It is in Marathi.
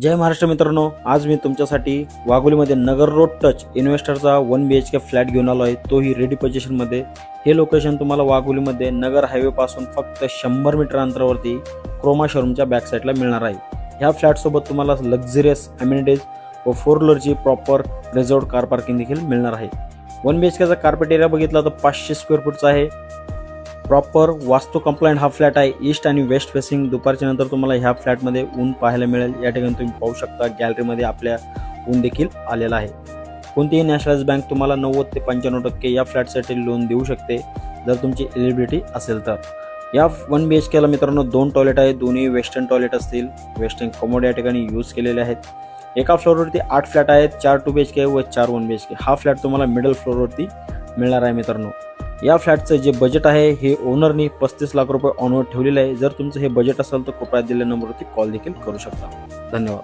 जय महाराष्ट्र मित्रांनो, आज मी तुमच्यासाठी वाघोलीमध्ये नगर रोड टच इन्व्हेस्टरचा 1 BHK फ्लॅट घेऊन आलो आहे, तोही रेडी पोझिशनमध्ये। हे लोकेशन तुम्हाला वाघोलीमध्ये नगर हायवे पासून फक्त 100 मीटर अंतरावरती क्रोमा शोरूमच्या बॅक साईडला मिळणार आहे। ह्या फ्लॅटसोबत तुम्हाला लक्झरियस अमेनिटीज व 4 व्हीलरची प्रॉपर रिझर्व्ड कार पार्किंग देखील मिळणार आहे। 1 BHKचा कार्पेट एरिया बघितला तर 500 स्क्वेअर फूटचा आहे। प्रॉपर वास्तू कंप्लायंट हा फ्लॅट आहे। ईस्ट आणि वेस्ट फेसिंग। दुपारच्या नंतर तुम्हाला ह्या फ्लॅटमध्ये ऊन पाहायला मिळेल। या ठिकाणी तुम्ही पाहू शकता गॅलरीमध्ये आपल्या ऊन देखील आलेला आहे। कोणतीही नॅशनलाइज बँक तुम्हाला 90 ते 95% या फ्लॅटसाठी लोन देऊ शकते जर तुमची एलिजिबिलिटी असेल तर। या 1 BHKला मित्रांनो 2 टॉयलेट आहेत, दोन्ही वेस्टर्न टॉयलेट असतील। वेस्टर्न कमोड या ठिकाणी यूज केलेले आहेत। एका फ्लोअरवरती 8 फ्लॅट आहेत, 4 2 BHK व 4 1 BHK। हा फ्लॅट तुम्हाला मिडल फ्लोअरवरती मिळणार आहे मित्रांनो। या फ्लॅटचं जे बजेट आहे हे ओनरनी 35 लाख रुपये ऑनवर ठेवलेलं आहे। जर तुमचं हे बजेट असेल तर कृपया दिलेल्या नंबरवरती कॉल देखील करू शकता। धन्यवाद।